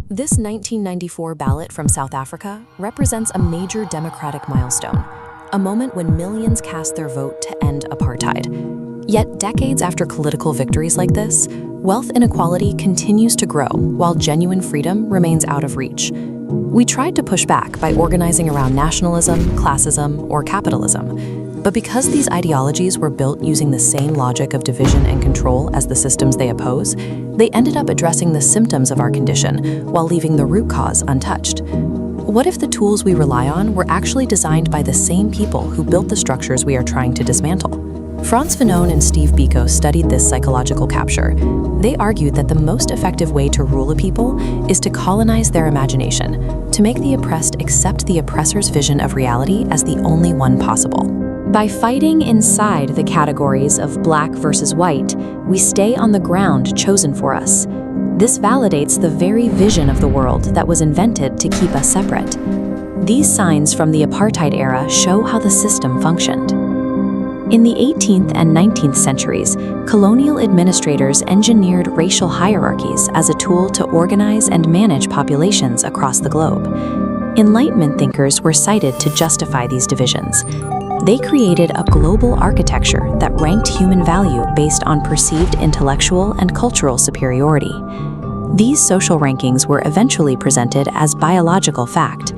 This 1994 ballot from South Africa represents a major democratic milestone, a moment when millions cast their vote to end apartheid. Yet, decades after political victories like this, wealth inequality continues to grow while genuine freedom remains out of reach. We tried to push back by organizing around nationalism, classism, or capitalism. But because these ideologies were built using the same logic of division and control as the systems they oppose, they ended up addressing the symptoms of our condition while leaving the root cause untouched. What if the tools we rely on were actually designed by the same people who built the structures we are trying to dismantle? Frantz, Fanon, and Steve Biko studied this psychological capture. They argued that the most effective way to rule a people is to colonize their imagination, to make the oppressed accept the oppressor's vision of reality as the only one possible. By fighting inside the categories of black versus white, we stay on the ground chosen for us. This validates the very vision of the world that was invented to keep us separate. These signs from the apartheid era show how the system functioned. In the 18th and 19th centuries, colonial administrators engineered racial hierarchies as a tool to organize and manage populations across the globe. Enlightenment thinkers were cited to justify these divisions. They created a global architecture that ranked human value based on perceived intellectual and cultural superiority. These social rankings were eventually presented as biological fact.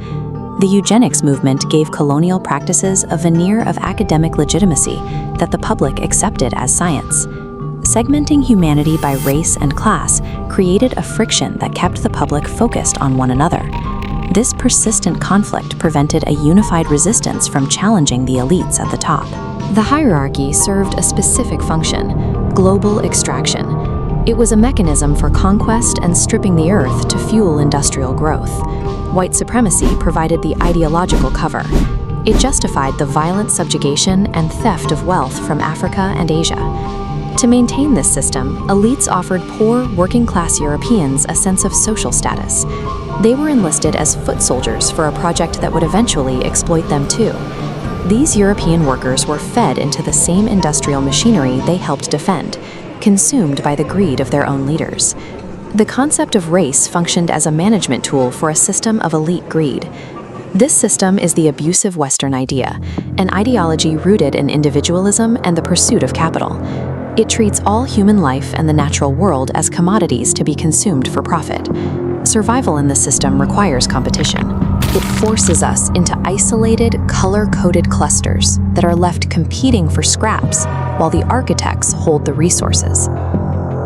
The eugenics movement gave colonial practices a veneer of academic legitimacy that the public accepted as science. Segmenting humanity by race and class created a friction that kept the public focused on one another. This persistent conflict prevented a unified resistance from challenging the elites at the top. The hierarchy served a specific function: global extraction. It was a mechanism for conquest and stripping the earth to fuel industrial growth. White supremacy provided the ideological cover. It justified the violent subjugation and theft of wealth from Africa and Asia. To maintain this system, elites offered poor, working-class Europeans a sense of social status. They were enlisted as foot soldiers for a project that would eventually exploit them too. These European workers were fed into the same industrial machinery they helped defend, consumed by the greed of their own leaders. The concept of race functioned as a management tool for a system of elite greed. This system is the abusive Western idea, an ideology rooted in individualism and the pursuit of capital. It treats all human life and the natural world as commodities to be consumed for profit. Survival in the system requires competition. It forces us into isolated, color-coded clusters that are left competing for scraps while the architects hold the resources.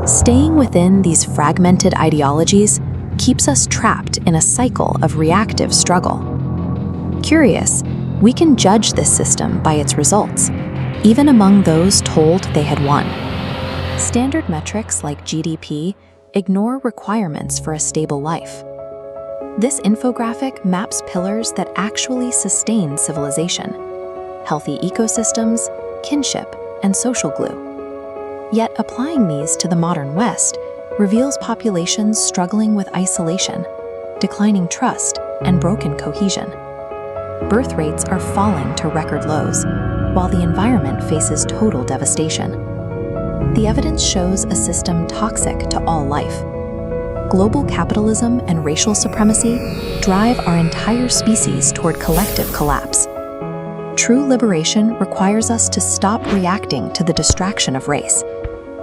Staying within these fragmented ideologies keeps us trapped in a cycle of reactive struggle. Curious, we can judge this system by its results, even among those told they had won. Standard metrics like GDP ignore requirements for a stable life. This infographic maps pillars that actually sustain civilization: healthy ecosystems, kinship, and social glue. Yet applying these to the modern West reveals populations struggling with isolation, declining trust, and broken cohesion. Birth rates are falling to record lows, while the environment faces total devastation. The evidence shows a system toxic to all life. Global capitalism and racial supremacy drive our entire species toward collective collapse. True liberation requires us to stop reacting to the distraction of race.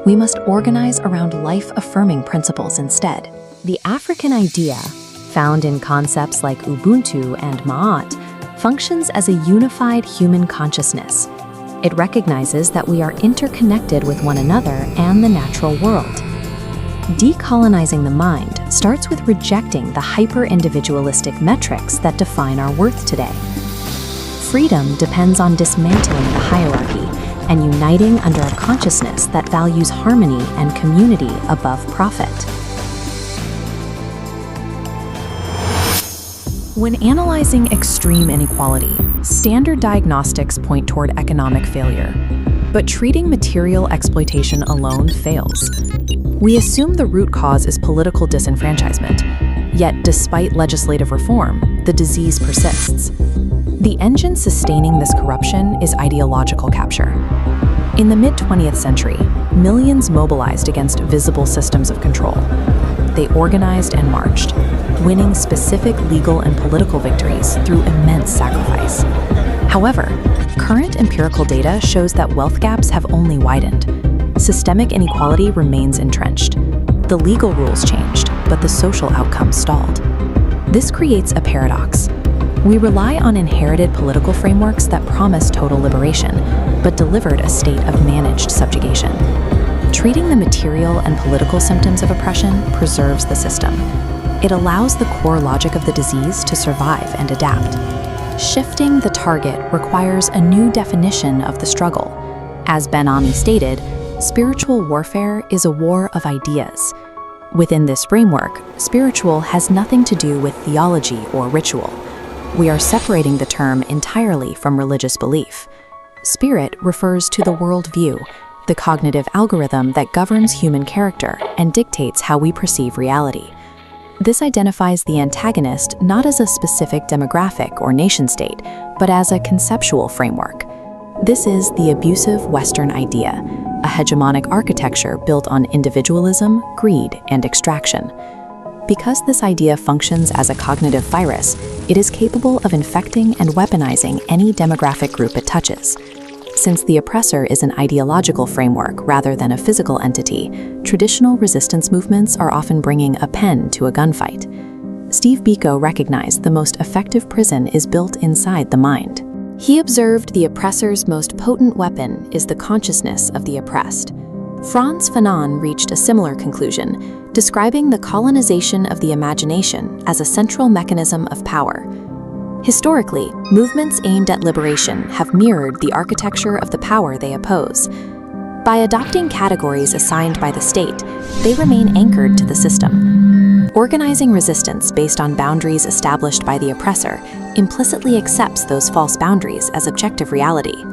We must organize around life-affirming principles instead. The African idea, found in concepts like Ubuntu and Ma'at, functions as a unified human consciousness. It recognizes that we are interconnected with one another and the natural world. Decolonizing the mind starts with rejecting the hyper-individualistic metrics that define our worth today. Freedom depends on dismantling the hierarchy and uniting under a consciousness that values harmony and community above profit. When analyzing extreme inequality, standard diagnostics point toward economic failure, but treating material exploitation alone fails. We assume the root cause is political disenfranchisement, yet despite legislative reform, the disease persists. The engine sustaining this corruption is ideological capture. In the mid-20th century, millions mobilized against visible systems of control. They organized and marched. winning specific legal and political victories through immense sacrifice. However, current empirical data shows that wealth gaps have only widened. Systemic inequality remains entrenched. The legal rules changed, but the social outcomes stalled. This creates a paradox. We rely on inherited political frameworks that promise total liberation, but delivered a state of managed subjugation. Treating the material and political symptoms of oppression preserves the system. It allows the core logic of the disease to survive and adapt. Shifting the target requires a new definition of the struggle. As Ben-Ami stated, spiritual warfare is a war of ideas. Within this framework, spiritual has nothing to do with theology or ritual. We are separating the term entirely from religious belief. Spirit refers to the worldview, the cognitive algorithm that governs human character and dictates how we perceive reality. This identifies the antagonist not as a specific demographic or nation-state, but as a conceptual framework. This is the abusive Western idea, a hegemonic architecture built on individualism, greed, and extraction. Because this idea functions as a cognitive virus, it is capable of infecting and weaponizing any demographic group it touches. Since the oppressor is an ideological framework rather than a physical entity, traditional resistance movements are often bringing a pen to a gunfight. Steve Biko recognized the most effective prison is built inside the mind. He observed the oppressor's most potent weapon is the consciousness of the oppressed. Frantz Fanon reached a similar conclusion, describing the colonization of the imagination as a central mechanism of power. Historically, movements aimed at liberation have mirrored the architecture of the power they oppose. By adopting categories assigned by the state, they remain anchored to the system. Organizing resistance based on boundaries established by the oppressor implicitly accepts those false boundaries as objective reality.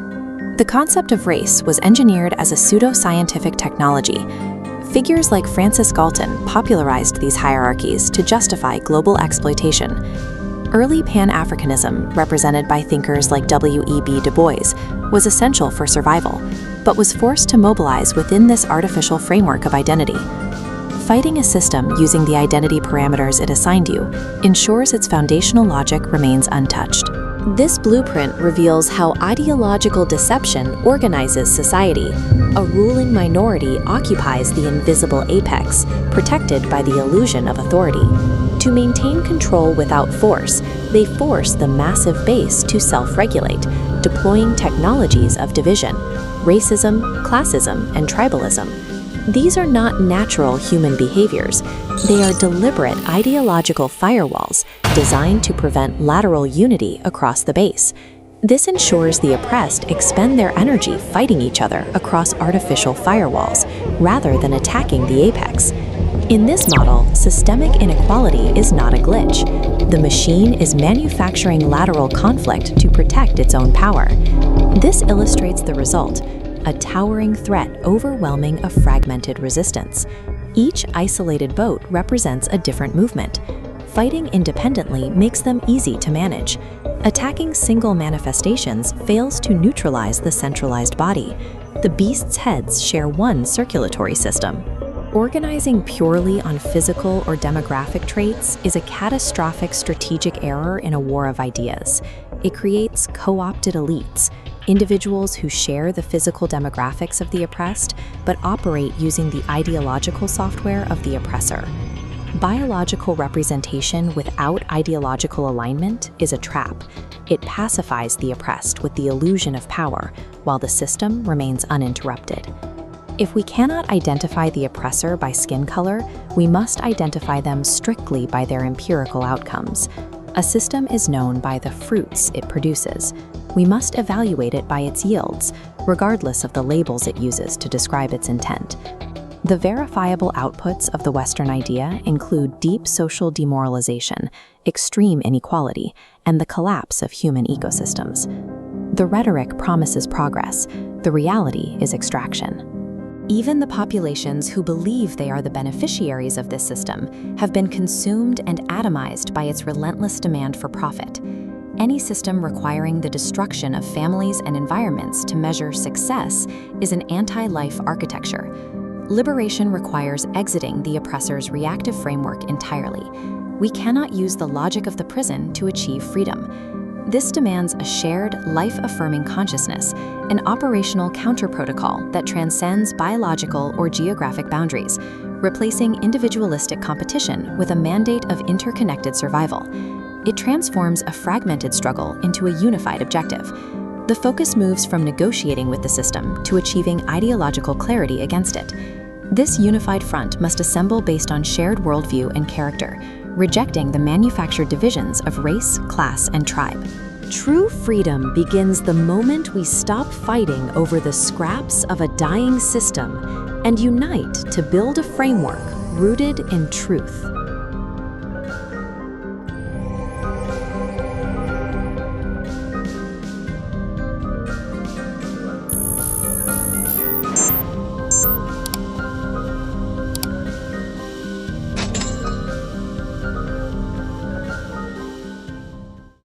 The concept of race was engineered as a pseudo-scientific technology. Figures like Francis Galton popularized these hierarchies to justify global exploitation. Early Pan-Africanism, represented by thinkers like W.E.B. Du Bois, was essential for survival, but was forced to mobilize within this artificial framework of identity. Fighting a system using the identity parameters it assigned you ensures its foundational logic remains untouched. This blueprint reveals how ideological deception organizes society. A ruling minority occupies the invisible apex, protected by the illusion of authority. To maintain control without force, they force the massive base to self-regulate, deploying technologies of division, racism, classism, and tribalism. These are not natural human behaviors. They are deliberate ideological firewalls designed to prevent lateral unity across the base. This ensures the oppressed expend their energy fighting each other across artificial firewalls, rather than attacking the apex. In this model, systemic inequality is not a glitch. The machine is manufacturing lateral conflict to protect its own power. This illustrates the result: a towering threat overwhelming a fragmented resistance. Each isolated vote represents a different movement. Fighting independently makes them easy to manage. Attacking single manifestations fails to neutralize the centralized body. The beast's heads share one circulatory system. Organizing purely on physical or demographic traits is a catastrophic strategic error in a war of ideas. It creates co-opted elites, individuals who share the physical demographics of the oppressed, but operate using the ideological software of the oppressor. Biological representation without ideological alignment is a trap. It pacifies the oppressed with the illusion of power, while the system remains uninterrupted. If we cannot identify the oppressor by skin color, we must identify them strictly by their empirical outcomes. A system is known by the fruits it produces. We must evaluate it by its yields, regardless of the labels it uses to describe its intent. The verifiable outputs of the Western idea include deep social demoralization, extreme inequality, and the collapse of human ecosystems. The rhetoric promises progress. The reality is extraction. Even the populations who believe they are the beneficiaries of this system have been consumed and atomized by its relentless demand for profit. Any system requiring the destruction of families and environments to measure success is an anti-life architecture. Liberation requires exiting the oppressor's reactive framework entirely. we cannot use the logic of the prison to achieve freedom. This demands a shared, life-affirming consciousness, an operational counter-protocol that transcends biological or geographic boundaries, replacing individualistic competition with a mandate of interconnected survival. It transforms a fragmented struggle into a unified objective. The focus moves from negotiating with the system to achieving ideological clarity against it. This unified front must assemble based on shared worldview and character, rejecting the manufactured divisions of race, class, and tribe. True freedom begins the moment we stop fighting over the scraps of a dying system and unite to build a framework rooted in truth.